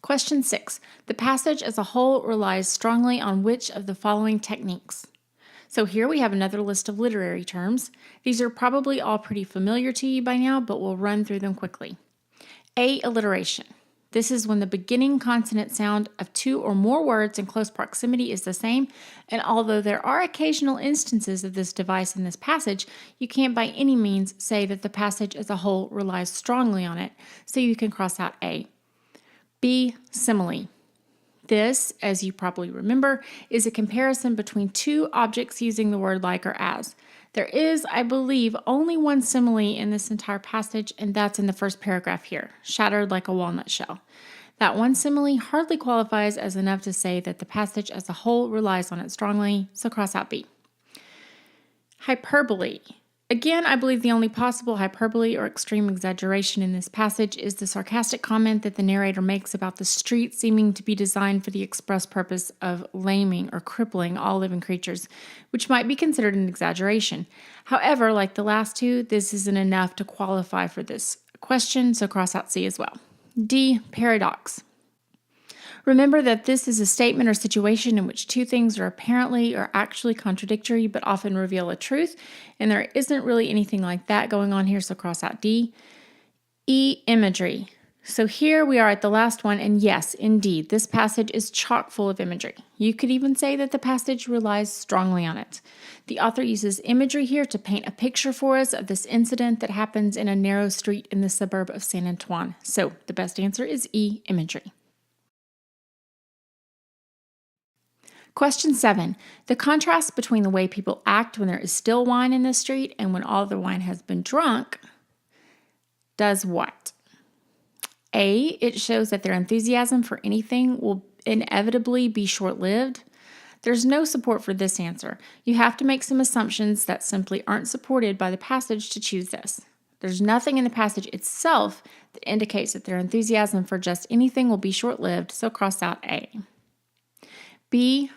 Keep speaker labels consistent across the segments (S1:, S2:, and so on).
S1: Question 6. The passage as a whole relies strongly on which of the following techniques? So here we have another list of literary terms. These are probably all pretty familiar to you by now, but we'll run through them quickly. A. Alliteration. This is when the beginning consonant sound of two or more words in close proximity is the same, and although there are occasional instances of this device in this passage, you can't by any means say that the passage as a whole relies strongly on it, so you can cross out A. B. Simile. This, as you probably remember, is a comparison between two objects using the word like or as. There is, I believe, only one simile in this entire passage, and that's in the first paragraph here, shattered like a walnut shell. That one simile hardly qualifies as enough to say that the passage as a whole relies on it strongly, so cross out B. Hyperbole. Again, I believe the only possible hyperbole or extreme exaggeration in this passage is the sarcastic comment that the narrator makes about the street seeming to be designed for the express purpose of laming or crippling all living creatures, which might be considered an exaggeration. However, like the last two, this isn't enough to qualify for this question, so cross out C as well. D. Paradox. Remember that this is a statement or situation in which two things are apparently or actually contradictory but often reveal a truth, and there isn't really anything like that going on here, so cross out D. E. Imagery. So here we are at the last one, and yes, indeed, this passage is chock full of imagery. You could even say that the passage relies strongly on it. The author uses imagery here to paint a picture for us of this incident that happens in a narrow street in the suburb of San Antoine. So the best answer is E. Imagery. Question 7. The contrast between the way people act when there is still wine in the street and when all the wine has been drunk does what? A. It shows that their enthusiasm for anything will inevitably be short-lived. There's no support for this answer. You have to make some assumptions that simply aren't supported by the passage to choose this. There's nothing in the passage itself that indicates that their enthusiasm for just anything will be short-lived, so cross out A. B.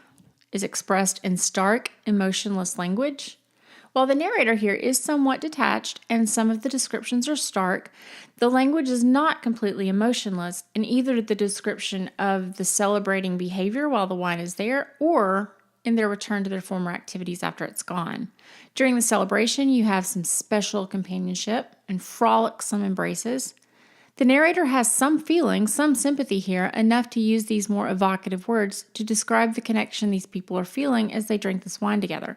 S1: Is expressed in stark, emotionless language. While the narrator here is somewhat detached and some of the descriptions are stark, the language is not completely emotionless in either the description of the celebrating behavior while the wine is there or in their return to their former activities after it's gone. During the celebration, you have some special companionship and frolicsome embraces. The narrator has some feeling, some sympathy here, enough to use these more evocative words to describe the connection these people are feeling as they drink this wine together.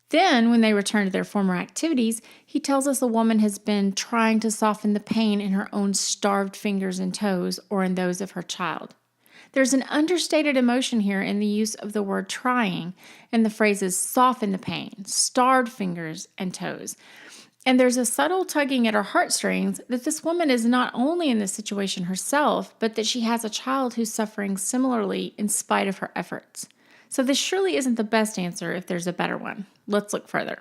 S1: Then, when they return to their former activities, he tells us a woman has been trying to soften the pain in her own starved fingers and toes or in those of her child. There's an understated emotion here in the use of the word trying and the phrases soften the pain, starved fingers and toes. And there's a subtle tugging at her heartstrings that this woman is not only in this situation herself, but that she has a child who's suffering similarly in spite of her efforts. So this surely isn't the best answer if there's a better one. Let's look further.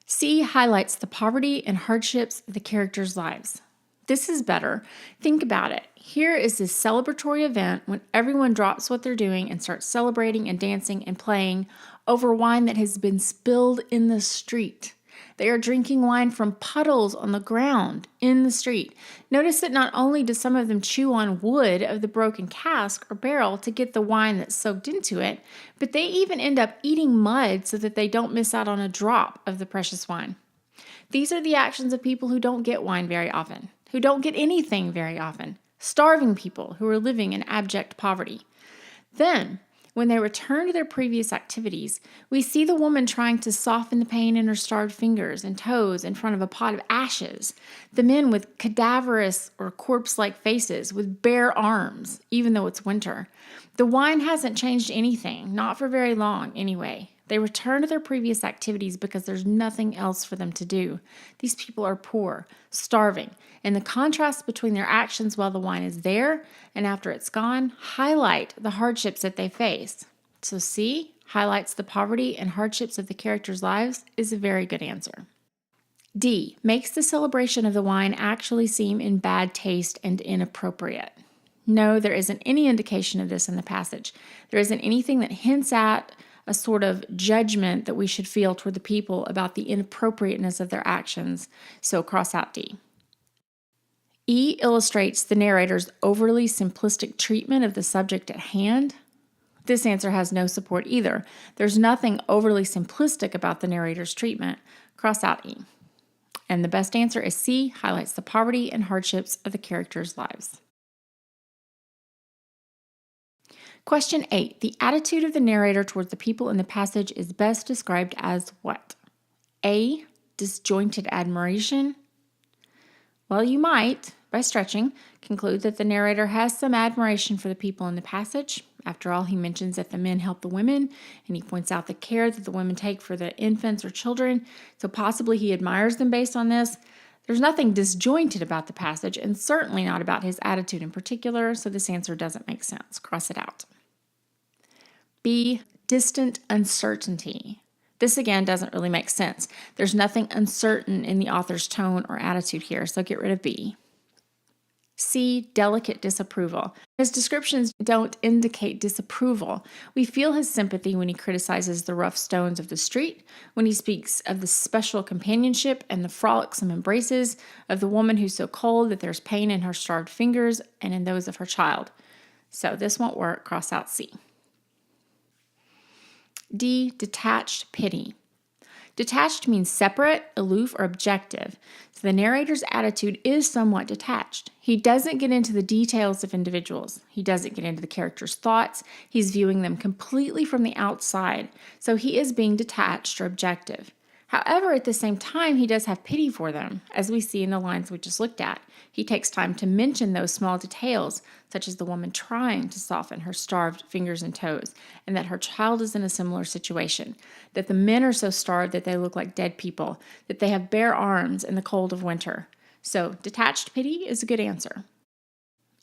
S1: C highlights the poverty and hardships of the characters' lives. This is better. Think about it. Here is this celebratory event when everyone drops what they're doing and starts celebrating and dancing and playing over wine that has been spilled in the street. They are drinking wine from puddles on the ground in the street. Notice that not only do some of them chew on wood of the broken cask or barrel to get the wine that's soaked into it, but they even end up eating mud so that they don't miss out on a drop of the precious wine. These are the actions of people who don't get wine very often, who don't get anything very often, starving people who are living in abject poverty. Then, when they return to their previous activities, we see the woman trying to soften the pain in her starved fingers and toes in front of a pot of ashes, the men with cadaverous or corpse-like faces with bare arms, even though it's winter. The wine hasn't changed anything, not for very long anyway. They return to their previous activities because there's nothing else for them to do. These people are poor, starving, and the contrast between their actions while the wine is there and after it's gone highlight the hardships that they face. So C, highlights the poverty and hardships of the characters' lives, is a very good answer. D, makes the celebration of the wine actually seem in bad taste and inappropriate. No, there isn't any indication of this in the passage. There isn't anything that hints at a sort of judgment that we should feel toward the people about the inappropriateness of their actions, so cross out D. E illustrates the narrator's overly simplistic treatment of the subject at hand. This answer has no support either. There's nothing overly simplistic about the narrator's treatment. Cross out E. And the best answer is C, highlights the poverty and hardships of the characters' lives. Question 8. The attitude of the narrator towards the people in the passage is best described as what? A, disjointed admiration. Well, you might, by stretching, conclude that the narrator has some admiration for the people in the passage. After all, he mentions that the men help the women, and he points out the care that the women take for the infants or children, so possibly he admires them based on this. There's nothing disjointed about the passage, and certainly not about his attitude in particular, so this answer doesn't make sense. Cross it out. B, distant uncertainty. This again doesn't really make sense. There's nothing uncertain in the author's tone or attitude here, so get rid of B. C, delicate disapproval. His descriptions don't indicate disapproval. We feel his sympathy when he criticizes the rough stones of the street, when he speaks of the special companionship and the frolicsome embraces of the woman who's so cold that there's pain in her starved fingers and in those of her child. So this won't work. Cross out C. D, detached pity. Detached means separate, aloof, or objective. So the narrator's attitude is somewhat detached. He doesn't get into the details of individuals. He doesn't get into the character's thoughts. He's viewing them completely from the outside. So he is being detached or objective. However, at the same time, he does have pity for them, as we see in the lines we just looked at. He takes time to mention those small details, such as the woman trying to soften her starved fingers and toes, and that her child is in a similar situation, that the men are so starved that they look like dead people, that they have bare arms in the cold of winter. So, detached pity is a good answer.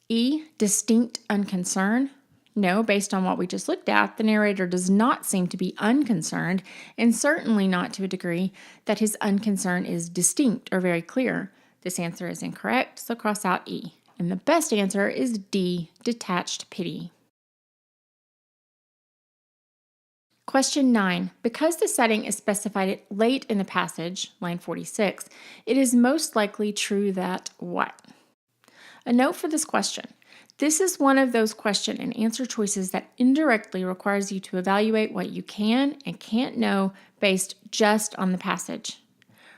S1: E, distinct unconcern. No, based on what we just looked at, the narrator does not seem to be unconcerned, and certainly not to a degree that his unconcern is distinct or very clear. This answer is incorrect, so cross out E. And the best answer is D, detached pity. Question 9. Because the setting is specified late in the passage, line 46, it is most likely true that what? A note for this question. This is one of those question and answer choices that indirectly requires you to evaluate what you can and can't know based just on the passage.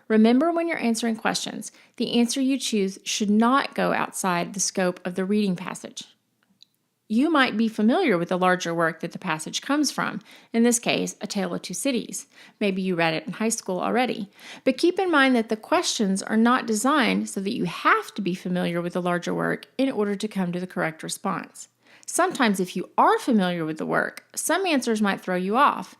S1: Remember, when you're answering questions, the answer you choose should not go outside the scope of the reading passage. You might be familiar with the larger work that the passage comes from, in this case, A Tale of Two Cities. Maybe you read it in high school already. But keep in mind that the questions are not designed so that you have to be familiar with the larger work in order to come to the correct response. Sometimes if you are familiar with the work, some answers might throw you off.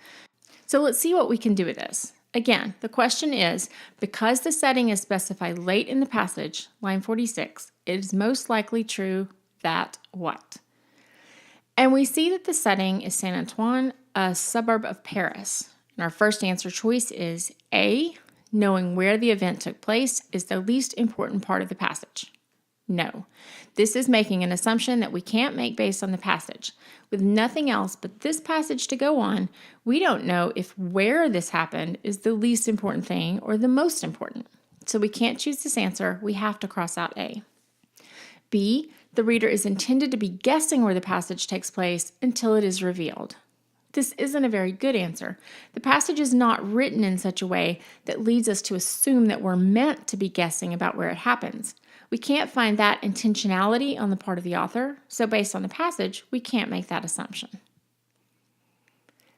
S1: So let's see what we can do with this. Again, the question is, because the setting is specified late in the passage, line 46, it is most likely true that what? And we see that the setting is Saint Antoine, a suburb of Paris. And our first answer choice is A, knowing where the event took place is the least important part of the passage. No, this is making an assumption that we can't make based on the passage. With nothing else but this passage to go on, we don't know if where this happened is the least important thing or the most important. So we can't choose this answer. We have to cross out A. B, the reader is intended to be guessing where the passage takes place until it is revealed. This isn't a very good answer. The passage is not written in such a way that leads us to assume that we're meant to be guessing about where it happens. We can't find that intentionality on the part of the author, so based on the passage, we can't make that assumption.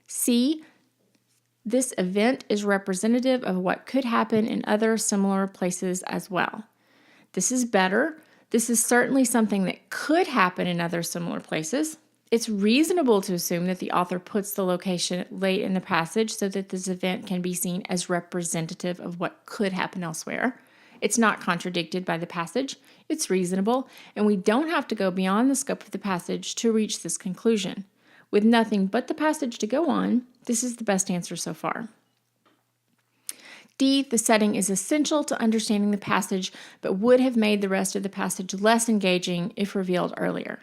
S1: C, this event is representative of what could happen in other similar places as well. This is better. This is certainly something that could happen in other similar places. It's reasonable to assume that the author puts the location late in the passage so that this event can be seen as representative of what could happen elsewhere. It's not contradicted by the passage. It's reasonable, and we don't have to go beyond the scope of the passage to reach this conclusion. With nothing but the passage to go on, this is the best answer so far. D, the setting is essential to understanding the passage, but would have made the rest of the passage less engaging if revealed earlier.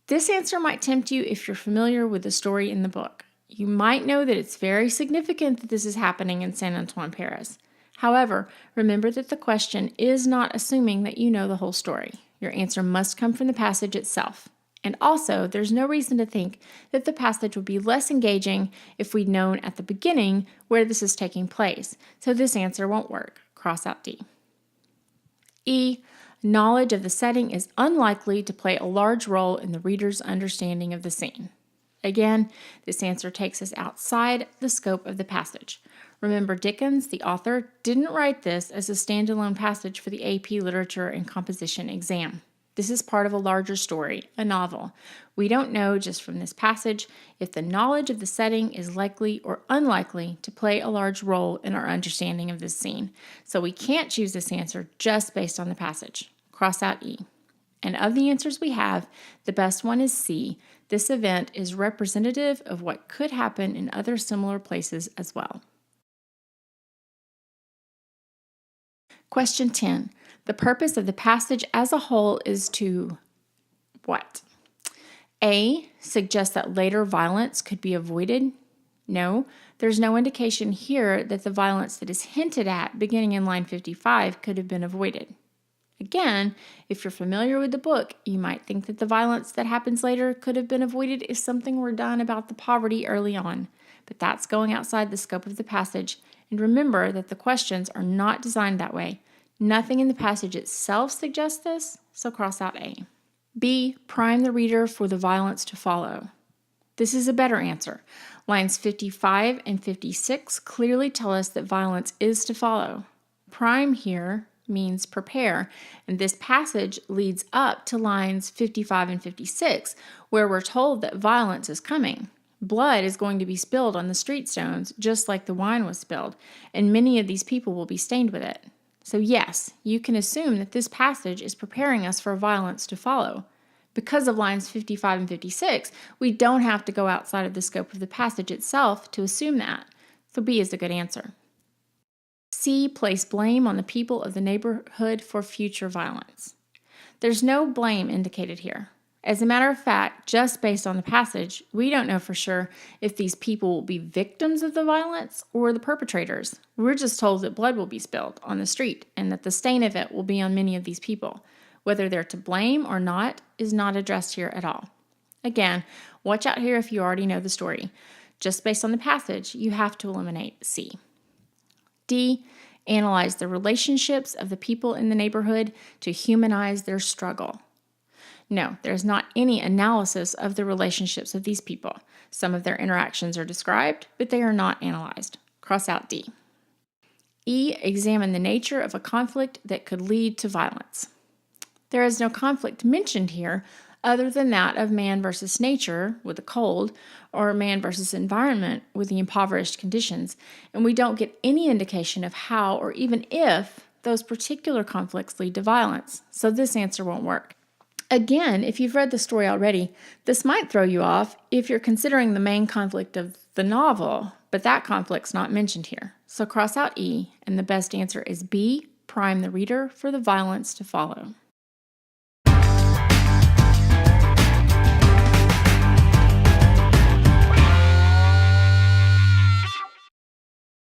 S1: This answer might tempt you if you're familiar with the story in the book. You might know that it's very significant that this is happening in Saint Antoine, Paris. However, remember that the question is not assuming that you know the whole story. Your answer must come from the passage itself. And also, there's no reason to think that the passage would be less engaging if we'd known at the beginning where this is taking place. So this answer won't work. Cross out D. E. Knowledge of the setting is unlikely to play a large role in the reader's understanding of the scene. Again, this answer takes us outside the scope of the passage. Remember, Dickens, the author, didn't write this as a standalone passage for the AP Literature and Composition exam. This is part of a larger story, a novel. We don't know just from this passage if the knowledge of the setting is likely or unlikely to play a large role in our understanding of this scene. So we can't choose this answer just based on the passage. Cross out E. And of the answers we have, the best one is C. This event is representative of what could happen in other similar places as well. Question 10. The purpose of the passage as a whole is to what? A. Suggest that later violence could be avoided. No, there's no indication here that the violence that is hinted at beginning in line 55 could have been avoided. Again, if you're familiar with the book, you might think that the violence that happens later could have been avoided if something were done about the poverty early on. But that's going outside the scope of the passage. And remember that the questions are not designed that way. Nothing in the passage itself suggests this, so cross out A. B. Prime the reader for the violence to follow. This is a better answer. Lines 55 and 56 clearly tell us that violence is to follow. Prime here means prepare, and this passage leads up to lines 55 and 56, where we're told that violence is coming. Blood is going to be spilled on the street stones, just like the wine was spilled, and many of these people will be stained with it. So yes, you can assume that this passage is preparing us for violence to follow. Because of lines 55 and 56, we don't have to go outside of the scope of the passage itself to assume that. So B is a good answer. C. Place blame on the people of the neighborhood for future violence. There's no blame indicated here. As a matter of fact, just based on the passage, we don't know for sure if these people will be victims of the violence or the perpetrators. We're just told that blood will be spilled on the street and that the stain of it will be on many of these people. Whether they're to blame or not is not addressed here at all. Again, watch out here if you already know the story. Just based on the passage, you have to eliminate C. D. Analyze the relationships of the people in the neighborhood to humanize their struggle. No, there's not any analysis of the relationships of these people. Some of their interactions are described, but they are not analyzed. Cross out D. E. Examine the nature of a conflict that could lead to violence. There is no conflict mentioned here other than that of man versus nature with the cold, or man versus environment with the impoverished conditions, and we don't get any indication of how or even if those particular conflicts lead to violence, so this answer won't work. Again, if you've read the story already, this might throw you off if you're considering the main conflict of the novel, but that conflict's not mentioned here. So cross out E, and the best answer is B, prime the reader for the violence to follow.